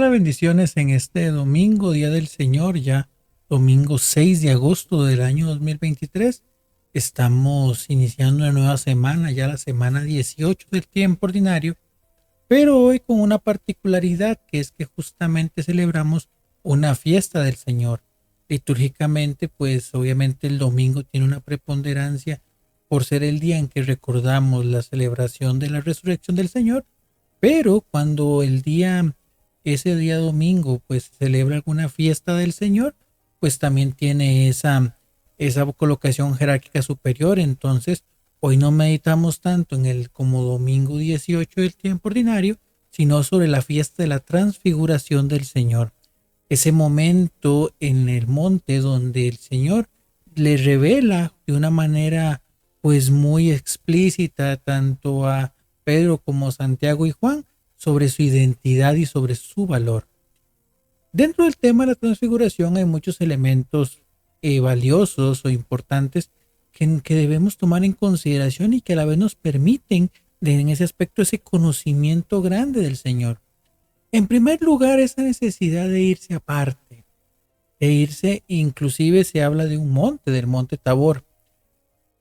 Hola, bendiciones en este domingo, Día del Señor, ya domingo 6 de agosto del año 2023. Estamos iniciando una nueva semana, ya la semana 18 del tiempo ordinario, pero hoy con una particularidad que es que justamente celebramos una fiesta del Señor. Litúrgicamente, pues obviamente el domingo tiene una preponderancia por ser el día en que recordamos la celebración de la resurrección del Señor, pero cuando ese día domingo, pues se celebra alguna fiesta del Señor, pues también tiene esa colocación jerárquica superior. Entonces, hoy no meditamos tanto en el como domingo 18 del tiempo ordinario, sino sobre la fiesta de la transfiguración del Señor. Ese momento en el monte donde el Señor le revela de una manera pues muy explícita tanto a Pedro como Santiago y Juan sobre su identidad y sobre su valor. Dentro del tema de la transfiguración hay muchos elementos valiosos o importantes que debemos tomar en consideración y que a la vez nos permiten en ese aspecto ese conocimiento grande del Señor. En primer lugar, esa necesidad de irse aparte, de irse, inclusive se habla de un monte, del monte Tabor.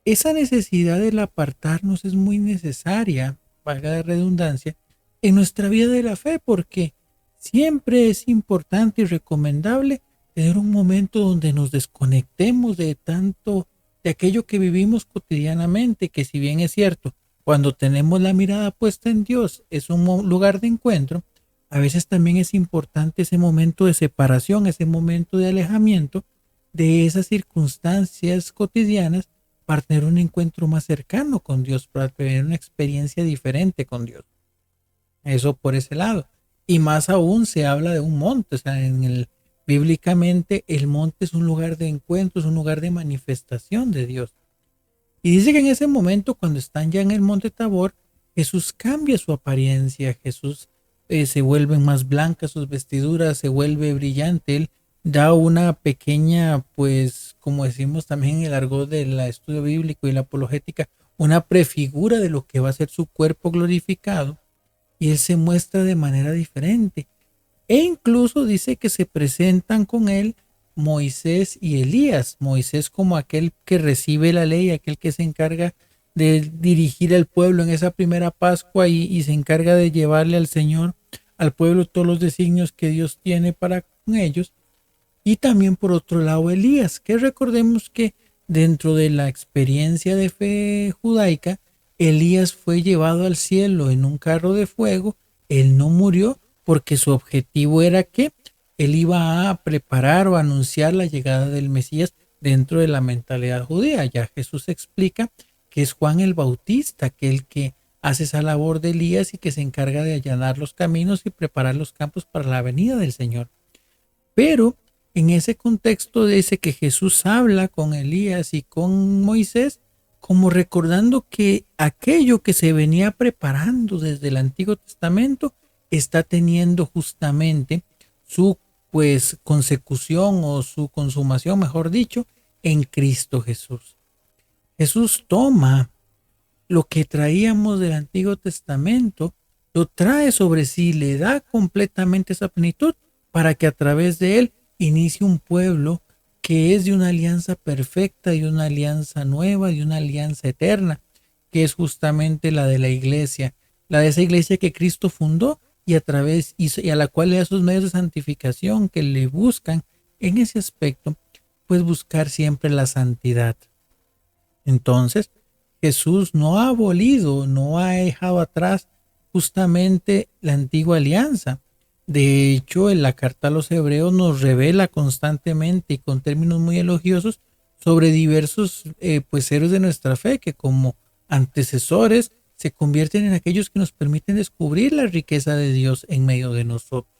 Esa necesidad del apartarnos es muy necesaria, valga la redundancia, en nuestra vida de la fe, porque siempre es importante y recomendable tener un momento donde nos desconectemos de tanto de aquello que vivimos cotidianamente, que si bien es cierto, cuando tenemos la mirada puesta en Dios es un lugar de encuentro, a veces también es importante ese momento de separación, ese momento de alejamiento de esas circunstancias cotidianas para tener un encuentro más cercano con Dios, para tener una experiencia diferente con Dios. Eso por ese lado. Y más aún se habla de un monte, o sea, bíblicamente el monte es un lugar de encuentro, es un lugar de manifestación de Dios. Y dice que en ese momento, cuando están ya en el monte Tabor, Jesús cambia su apariencia, Jesús se vuelve más blanca, sus vestiduras se vuelve brillante, él da una pequeña, pues, como decimos también en el argot del estudio bíblico y la apologética, una prefigura de lo que va a ser su cuerpo glorificado, y él se muestra de manera diferente. E incluso dice que se presentan con él Moisés y Elías. Moisés como aquel que recibe la ley, aquel que se encarga de dirigir al pueblo en esa primera Pascua y se encarga de llevarle al Señor, al pueblo, todos los designios que Dios tiene para con ellos. Y también por otro lado Elías, que recordemos que dentro de la experiencia de fe judaica, Elías fue llevado al cielo en un carro de fuego, él no murió porque su objetivo era que él iba a preparar o anunciar la llegada del Mesías dentro de la mentalidad judía. Ya Jesús explica que es Juan el Bautista, que el que hace esa labor de Elías y que se encarga de allanar los caminos y preparar los campos para la venida del Señor. Pero en ese contexto dice que Jesús habla con Elías y con Moisés, como recordando que aquello que se venía preparando desde el Antiguo Testamento está teniendo justamente su pues consecución o su consumación, mejor dicho, en Cristo Jesús. Jesús toma lo que traíamos del Antiguo Testamento, lo trae sobre sí, le da completamente esa plenitud para que a través de él inicie un pueblo que es de una alianza perfecta, de una alianza nueva, de una alianza eterna, que es justamente la de la iglesia, la de esa iglesia que Cristo fundó y a la cual le da sus medios de santificación que le buscan en ese aspecto, pues buscar siempre la santidad. Entonces, Jesús no ha abolido, no ha dejado atrás justamente la antigua alianza. De hecho, en la carta a los Hebreos nos revela constantemente y con términos muy elogiosos sobre diversos pues héroes de nuestra fe que como antecesores se convierten en aquellos que nos permiten descubrir la riqueza de Dios en medio de nosotros.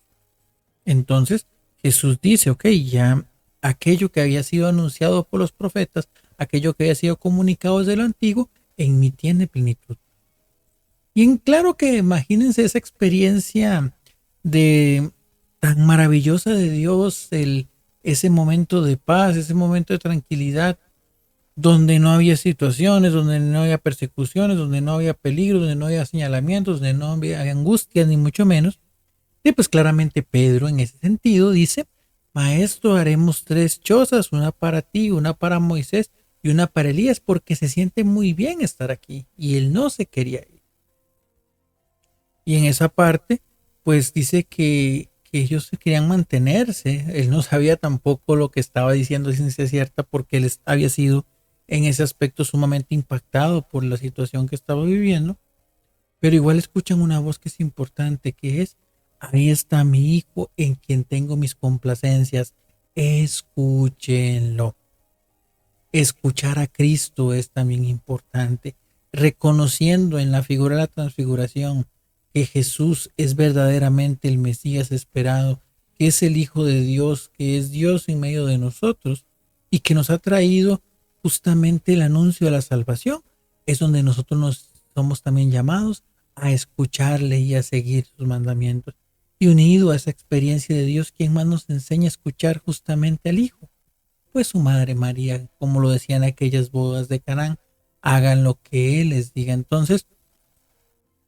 Entonces, Jesús dice, ok, ya aquello que había sido anunciado por los profetas, aquello que había sido comunicado desde lo antiguo, en mí tiene plenitud. Y en claro que imagínense esa experiencia de tan maravillosa de Dios, ese momento de paz, ese momento de tranquilidad, donde no había situaciones, donde no había persecuciones, donde no había peligro, donde no había señalamientos, donde no había angustia, ni mucho menos. Y pues claramente Pedro en ese sentido dice, Maestro, haremos 3 chozas, una para ti, una para Moisés y una para Elías, porque se siente muy bien estar aquí. Y él no se quería ir. Y en esa parte, pues dice que ellos querían mantenerse. Él no sabía tampoco lo que estaba diciendo ciencia cierta, porque él había sido en ese aspecto sumamente impactado por la situación que estaba viviendo. Pero igual escuchan una voz que es importante, que es, ahí está mi hijo en quien tengo mis complacencias. Escúchenlo. Escuchar a Cristo es también importante, reconociendo en la figura de la transfiguración que Jesús es verdaderamente el Mesías esperado, que es el Hijo de Dios, que es Dios en medio de nosotros y que nos ha traído justamente el anuncio de la salvación. Es donde nosotros nos somos también llamados a escucharle y a seguir sus mandamientos. Y unido a esa experiencia de Dios, ¿quién más nos enseña a escuchar justamente al Hijo? Pues su madre María, como lo decían aquellas bodas de Canaán, hagan lo que Él les diga. Entonces,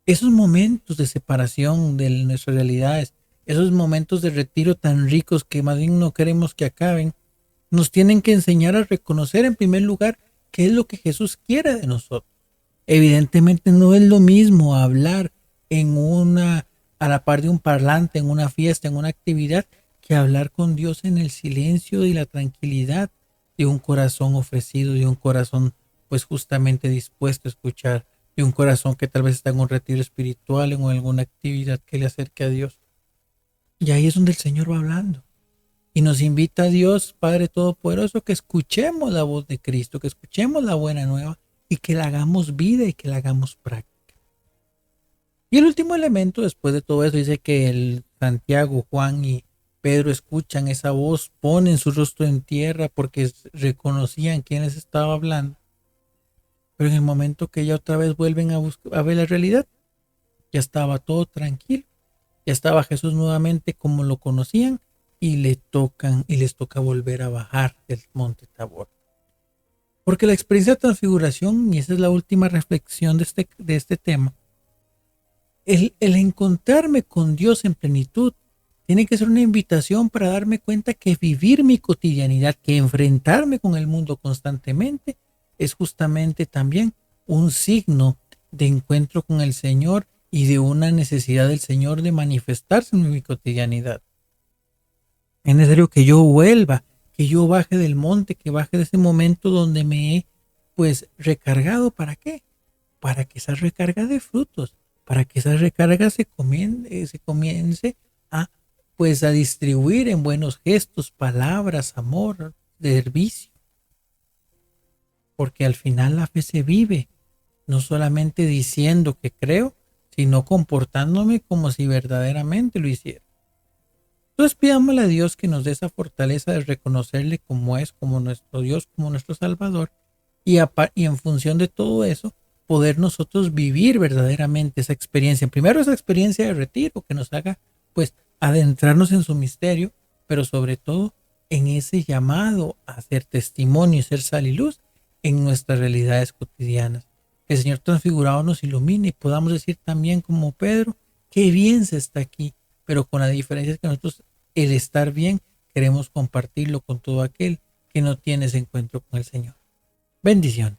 esos momentos de separación de nuestras realidades, esos momentos de retiro tan ricos que más bien no queremos que acaben, nos tienen que enseñar a reconocer en primer lugar qué es lo que Jesús quiere de nosotros. Evidentemente no es lo mismo hablar a la par de un parlante, en una fiesta, en una actividad, que hablar con Dios en el silencio y la tranquilidad de un corazón ofrecido, de un corazón pues justamente dispuesto a escuchar, de un corazón que tal vez está en un retiro espiritual, en alguna actividad que le acerque a Dios. Y ahí es donde el Señor va hablando. Y nos invita a Dios, Padre Todopoderoso, que escuchemos la voz de Cristo, que escuchemos la buena nueva y que la hagamos vida y que la hagamos práctica. Y el último elemento, después de todo eso, dice que el Santiago, Juan y Pedro escuchan esa voz, ponen su rostro en tierra porque reconocían quién les estaba hablando. Pero en el momento que ya otra vez vuelven a ver la realidad, ya estaba todo tranquilo. Ya estaba Jesús nuevamente como lo conocían y les toca volver a bajar del monte Tabor. Porque la experiencia de transfiguración, y esa es la última reflexión de este tema, el encontrarme con Dios en plenitud tiene que ser una invitación para darme cuenta que vivir mi cotidianidad, que enfrentarme con el mundo constantemente, es justamente también un signo de encuentro con el Señor y de una necesidad del Señor de manifestarse en mi cotidianidad. Es necesario que yo vuelva, que yo baje del monte, que baje de ese momento donde me he pues recargado. ¿Para qué? Para que esa recarga de frutos, para que esa recarga se comience a pues a distribuir en buenos gestos, palabras, amor, servicio. Porque al final la fe se vive, no solamente diciendo que creo, sino comportándome como si verdaderamente lo hiciera. Entonces pidámosle a Dios que nos dé esa fortaleza de reconocerle como es, como nuestro Dios, como nuestro Salvador, y en función de todo eso, poder nosotros vivir verdaderamente esa experiencia. Primero esa experiencia de retiro que nos haga pues adentrarnos en su misterio, pero sobre todo en ese llamado a hacer testimonio y ser sal y luz en nuestras realidades cotidianas. Que el Señor transfigurado nos ilumine y podamos decir también como Pedro, qué bien se está aquí, pero con la diferencia que nosotros el estar bien queremos compartirlo con todo aquel que no tiene ese encuentro con el Señor. Bendiciones.